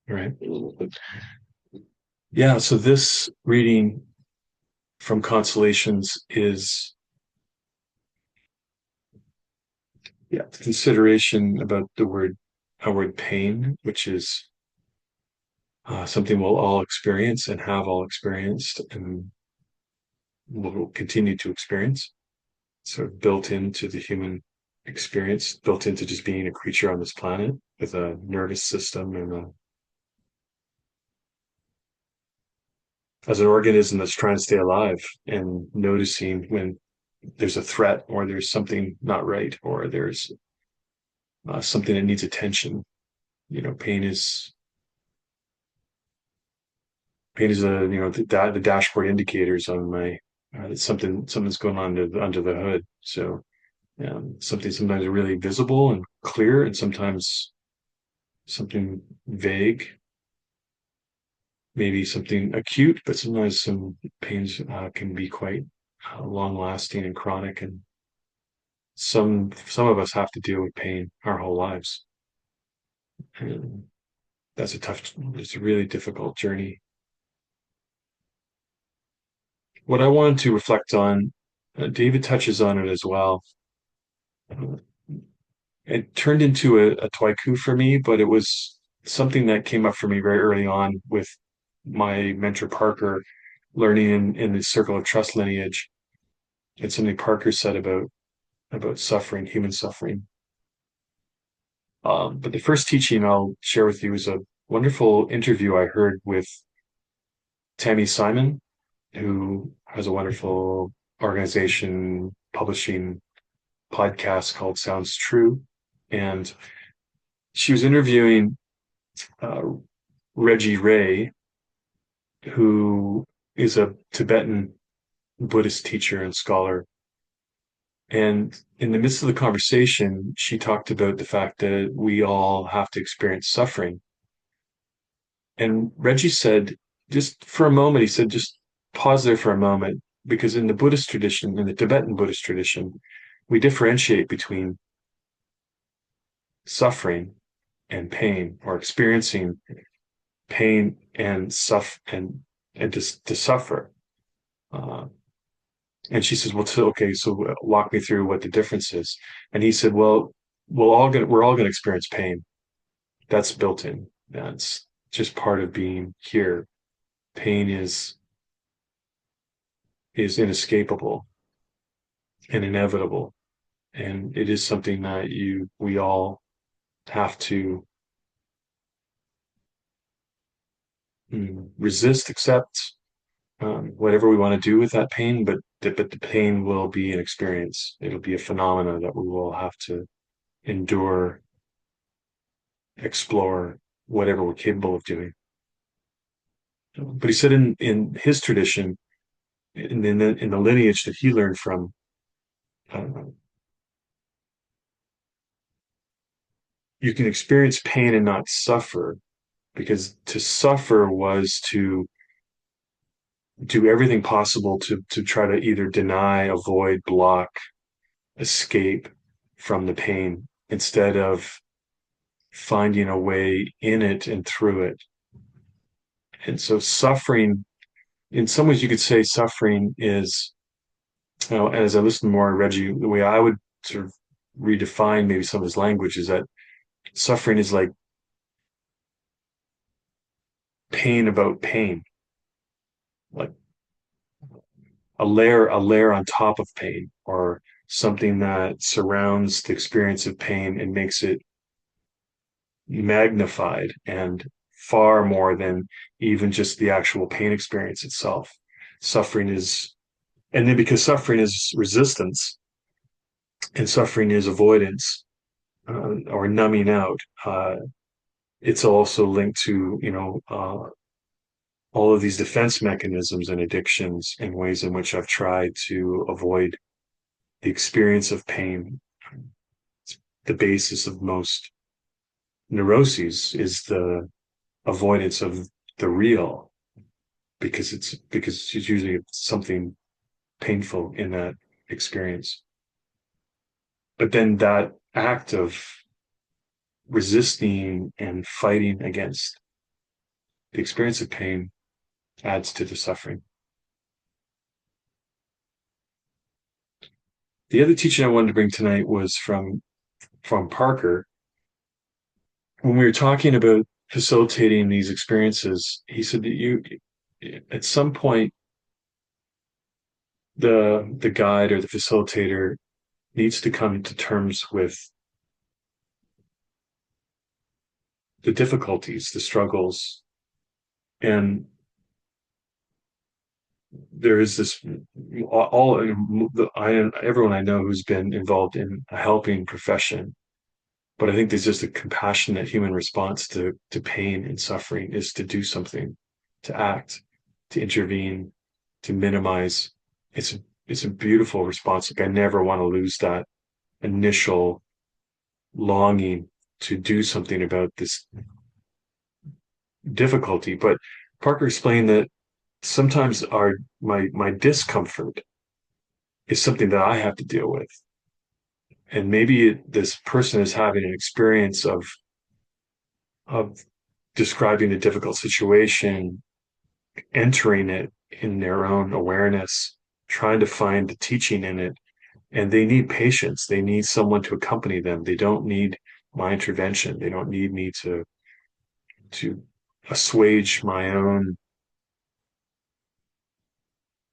Right. Yeah. So this reading from Consolations is, yeah, consideration about our word pain, which is something we'll all experience and have all experienced and will continue to experience. Sort of built into the human experience, built into just being a creature on this planet with a nervous system and as an organism that's trying to stay alive and noticing when there's a threat or there's something not right or there's something that needs attention. Pain is a the dashboard indicators on my that something's going on under the hood. So something sometimes really visible and clear, and sometimes something vague, maybe something acute, but sometimes some pains can be quite long lasting and chronic, and some of us have to deal with pain our whole lives, and it's a really difficult journey. What I wanted to reflect on, David touches on it as well. Uh, it turned into a twiku for me, but it was something that came up for me very early on with my mentor Parker, learning in the circle of trust lineage. And something Parker said about suffering, human suffering. But the first teaching I'll share with you is a wonderful interview I heard with Tammy Simon, who has a wonderful organization publishing podcast called Sounds True. And she was interviewing uh, Reggie Ray, who is a Tibetan Buddhist teacher and scholar. And in the midst of the conversation, she talked about the fact that we all have to experience suffering. And Reggie said, just for a moment, he said, just pause there for a moment, because in the Buddhist tradition, in the Tibetan Buddhist tradition, we differentiate between suffering and pain, or experiencing pain and to suffer. Uh, and she says, "Well, okay, so walk me through what the difference is." And he said, "Well, we're all gonna experience pain. That's built in. That's just part of being here. Pain is inescapable and inevitable, and it is something that we all have to resist, accept, whatever we want to do with that pain, but the pain will be an experience. It'll be a phenomena that we will have to endure, explore, whatever we're capable of doing." But he said in his tradition, in the lineage that he learned from, uh, you can experience pain and not suffer, because to suffer was to do everything possible to try to either deny, avoid, block, escape from the pain instead of finding a way in it and through it. And so suffering, in some ways you could say suffering is, as I listen more to Reggie, the way I would sort of redefine maybe some of his language is that suffering is like pain about pain, like a layer on top of pain, or something that surrounds the experience of pain and makes it magnified and far more than even just the actual pain experience itself. Suffering is, and then because suffering is resistance and suffering is avoidance, or numbing out, it's also linked to, all of these defense mechanisms and addictions and ways in which I've tried to avoid the experience of pain. It's the basis of most neuroses is the avoidance of the real, because it's usually something painful in that experience. But then that act of resisting and fighting against the experience of pain adds to the suffering. The other teaching I wanted to bring tonight was from Parker. When we were talking about facilitating these experiences, he said that you at some point the guide or the facilitator needs to come to terms with the difficulties, the struggles, and there is this all everyone I know who's been involved in a helping profession, but I think there's just a compassionate human response to pain and suffering is to do something, to act, to intervene, to minimize. It's it's a beautiful response. Like I never want to lose that initial longing to do something about this difficulty. But Parker explained that sometimes my discomfort is something that I have to deal with. And maybe this person is having an experience of describing a difficult situation, entering it in their own awareness, trying to find the teaching in it. And they need patience. They need someone to accompany them. They don't need my intervention. They don't need me to assuage my own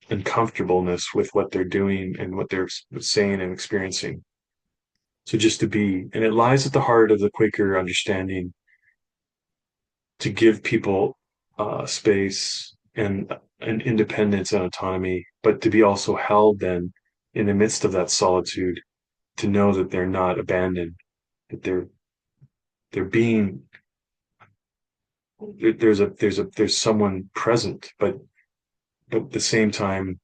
uncomfortableness with what they're doing and what they're saying and experiencing. So just to be, and it lies at the heart of the Quaker understanding to give people space and independence and autonomy, but to be also held then in the midst of that solitude, to know that they're not abandoned, that they're being there's someone present, but at the same time,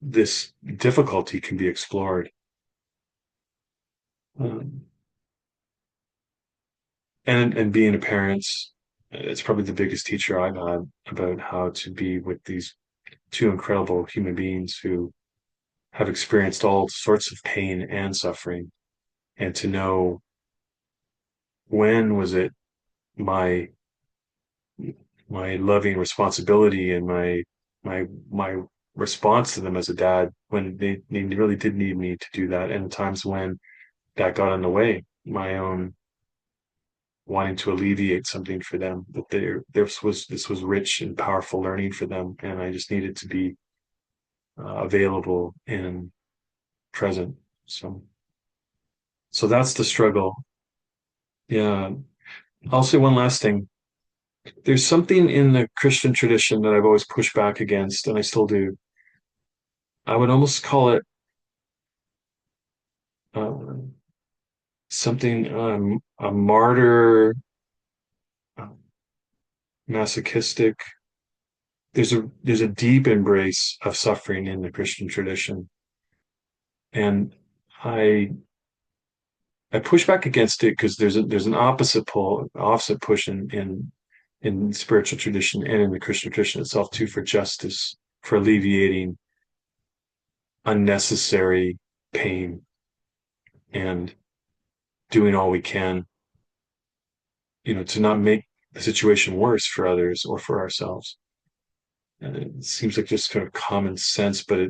this difficulty can be explored. Um, and being a parent, it's probably the biggest teacher I've had about how to be with these two incredible human beings who have experienced all sorts of pain and suffering, and to know when was it my my loving responsibility and my response to them as a dad when they really did need me to do that, and times when that got in the way, my own wanting to alleviate something for them, that this was rich and powerful learning for them, and I just needed to be available and present. So that's the struggle. Yeah. I'll say one last thing. There's something in the Christian tradition that I've always pushed back against, and I still do. I would almost call it uh, something a martyr, uh, masochistic. There's a deep embrace of suffering in the Christian tradition, and I I push back against it because there's an opposite push in spiritual tradition and in the Christian tradition itself too, for justice, for alleviating unnecessary pain and doing all we can, to not make the situation worse for others or for ourselves. And it seems like just kind of common sense, but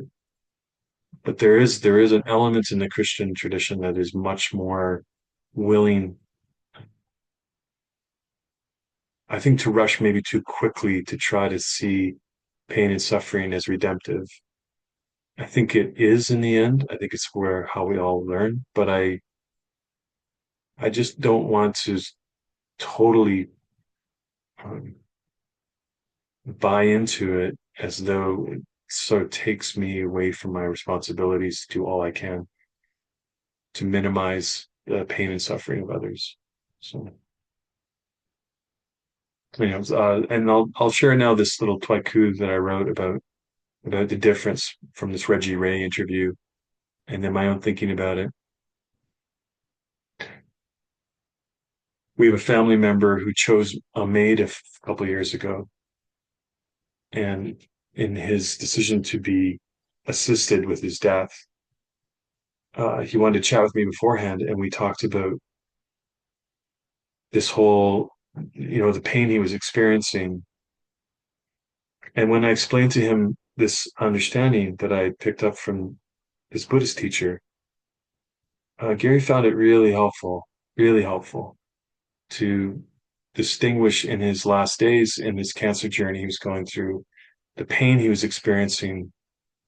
there is an element in the Christian tradition that is much more willing, I think, to rush maybe too quickly to try to see pain and suffering as redemptive. I think it is in the end. I think it's where how we all learn, but I just don't want to totally um, buy into it as though it sort of takes me away from my responsibilities to do all I can to minimize the pain and suffering of others. So, and I'll share now this little twiku that I wrote about the difference from this Reggie Ray interview and then my own thinking about it. We have a family member who chose a maid a couple of years ago, and in his decision to be assisted with his death, he wanted to chat with me beforehand, and we talked about this whole the pain he was experiencing. And when I explained to him this understanding that I picked up from this Buddhist teacher, Gary found it really helpful to distinguish in his last days in his cancer journey he was going through, the pain he was experiencing,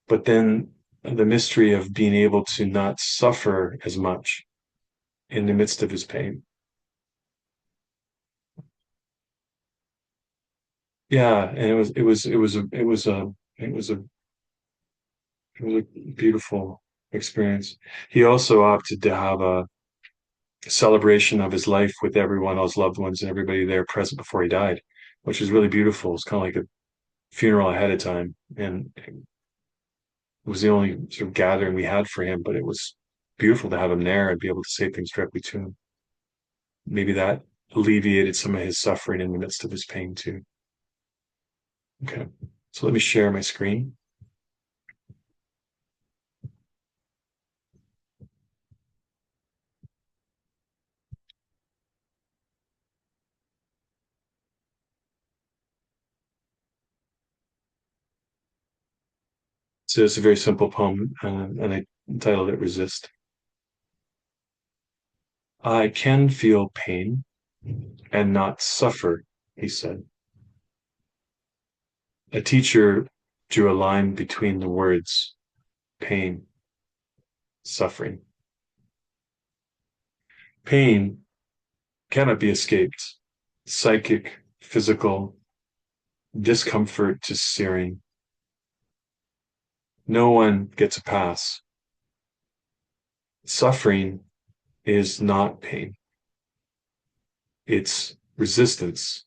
but then the mystery of being able to not suffer as much in the midst of his pain. Yeah, and it was a beautiful experience. He also opted to have a celebration of his life with everyone, all his loved ones, and everybody there present before he died, which was really beautiful. It's kind of like a funeral ahead of time, and it was the only sort of gathering we had for him. But it was beautiful to have him there and be able to say things directly to him. Maybe that alleviated some of his suffering in the midst of his pain too. Okay, so let me share my screen. So it's a very simple poem, and I entitled it "Resist." I can feel pain and not suffer, he said. A teacher drew a line between the words pain, suffering. Pain cannot be escaped. Psychic, physical, discomfort to searing. No one gets a pass. Suffering is not pain. It's resistance,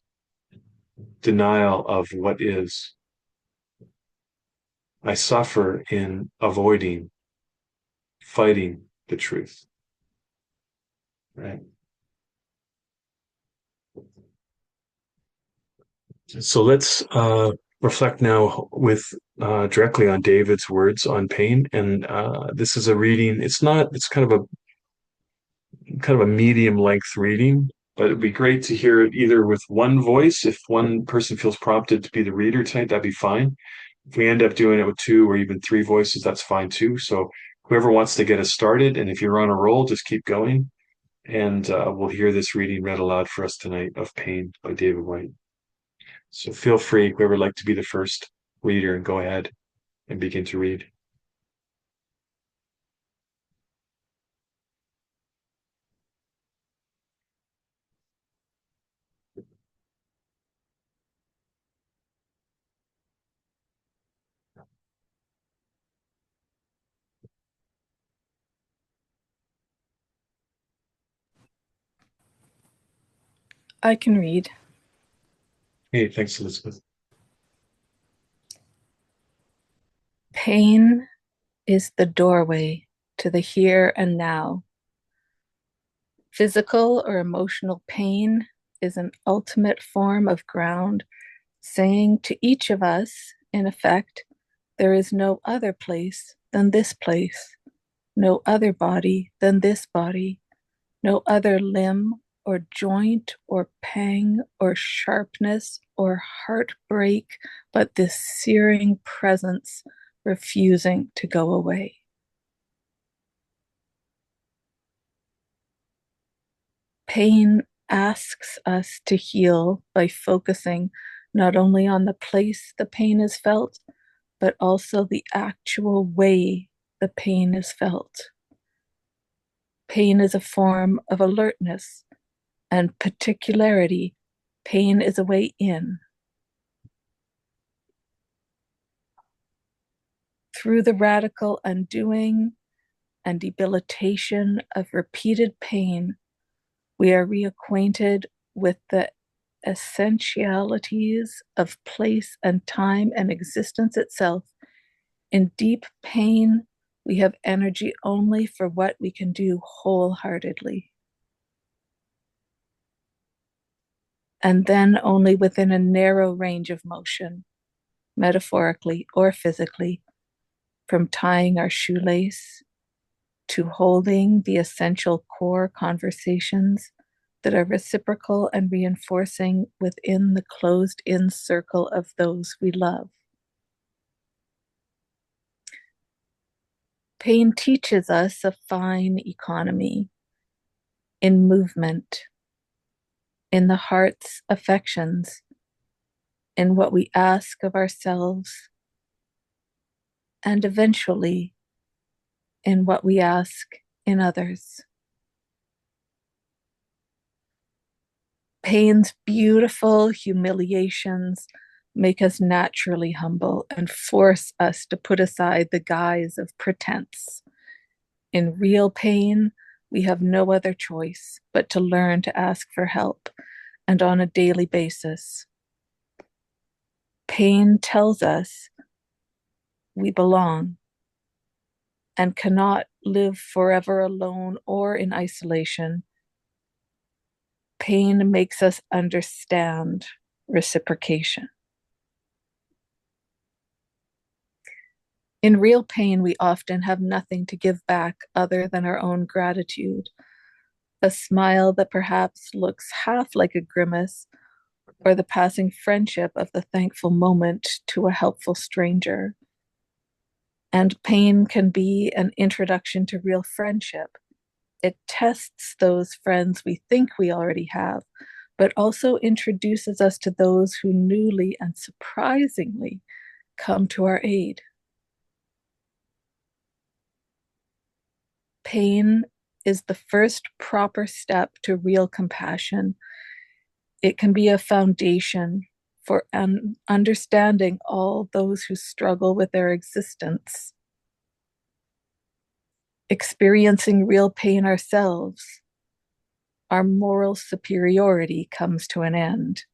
denial of what is. I suffer in avoiding, fighting the truth. Right. So let's reflect now with directly on David's words on pain. And this is a reading. It's kind of a medium length reading, but it'd be great to hear it either with one voice. If one person feels prompted to be the reader tonight, that'd be fine. If we end up doing it with two or even three voices, that's fine too. So whoever wants to get us started, and if you're on a roll, just keep going. And we'll hear this reading read aloud for us tonight of Pain by David Whyte. So feel free, whoever would like to be the first reader, and go ahead and begin to read. I can read. Hey, thanks, Elizabeth. Pain is the doorway to the here and now. Physical or emotional pain is an ultimate form of ground, saying to each of us, in effect, there is no other place than this place, no other body than this body, no other limb or joint or pang or sharpness or heartbreak, but this searing presence refusing to go away. Pain asks us to heal by focusing not only on the place the pain is felt, but also the actual way the pain is felt. Pain is a form of alertness and particularity. Pain is a way in. Through the radical undoing and debilitation of repeated pain, we are reacquainted with the essentialities of place and time and existence itself. In deep pain, we have energy only for what we can do wholeheartedly. And then only within a narrow range of motion, metaphorically or physically, from tying our shoelace to holding the essential core conversations, that are reciprocal and reinforcing within the closed in circle of those we love. Pain teaches us a fine economy in movement, in the heart's affections, in what we ask of ourselves, and eventually in what we ask in others. Pain's beautiful humiliations make us naturally humble and force us to put aside the guise of pretense. In real pain, we have no other choice but to learn to ask for help, and on a daily basis. Pain tells us we belong and cannot live forever alone or in isolation. Pain makes us understand reciprocation. In real pain, we often have nothing to give back other than our own gratitude, a smile that perhaps looks half like a grimace, or the passing friendship of the thankful moment to a helpful stranger. And pain can be an introduction to real friendship. It tests those friends we think we already have, but also introduces us to those who newly and surprisingly come to our aid. Pain is the first proper step to real compassion. It can be a foundation for understanding all those who struggle with their existence. Experiencing real pain ourselves, our moral superiority comes to an end.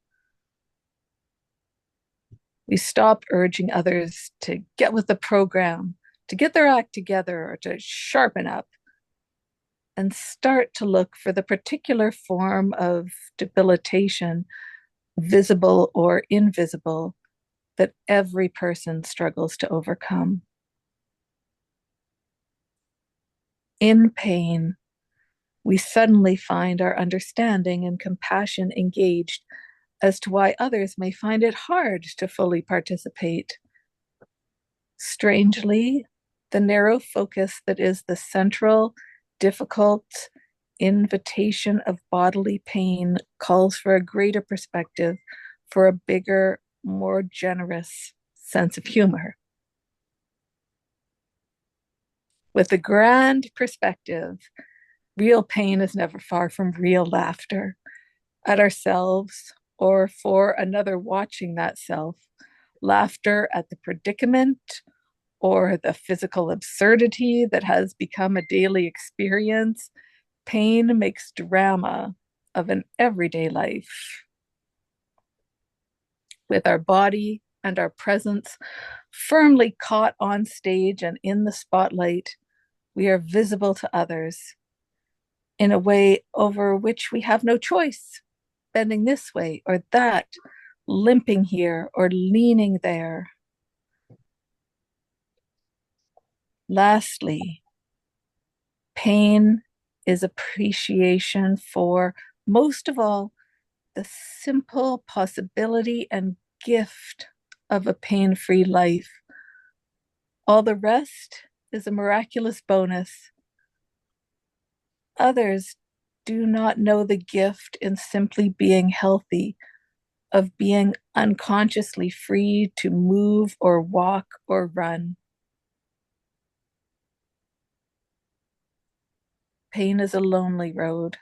We stop urging others to get with the program, to get their act together, or to sharpen up, and start to look for the particular form of debilitation, visible or invisible, that every person struggles to overcome. In pain, we suddenly find our understanding and compassion engaged as to why others may find it hard to fully participate. Strangely, the narrow focus that is the central, difficult invitation of bodily pain calls for a greater perspective, for a bigger, more generous sense of humor. With a grand perspective, real pain is never far from real laughter at ourselves or for another watching that self, laughter at the predicament or the physical absurdity that has become a daily experience. Pain makes drama of an everyday life. With our body and our presence firmly caught on stage and in the spotlight, we are visible to others in a way over which we have no choice, bending this way or that, limping here or leaning there. Lastly, pain is appreciation for, most of all, the simple possibility and gift of a pain free life. All the rest is a miraculous bonus. Others do not know the gift in simply being healthy, of being unconsciously free to move or walk or run. Pain is a lonely road.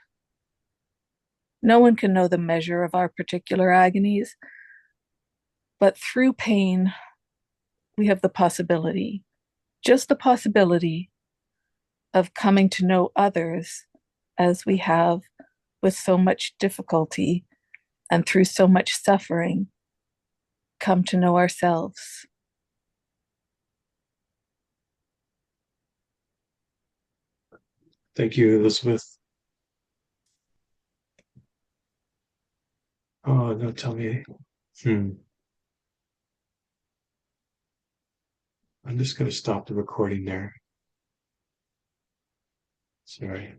No one can know the measure of our particular agonies, but through pain, we have the possibility, just the possibility, of coming to know others as we have with so much difficulty and through so much suffering, come to know ourselves. Thank you, Elizabeth. Oh, no, tell me. Hmm. I'm just going to stop the recording there. Sorry.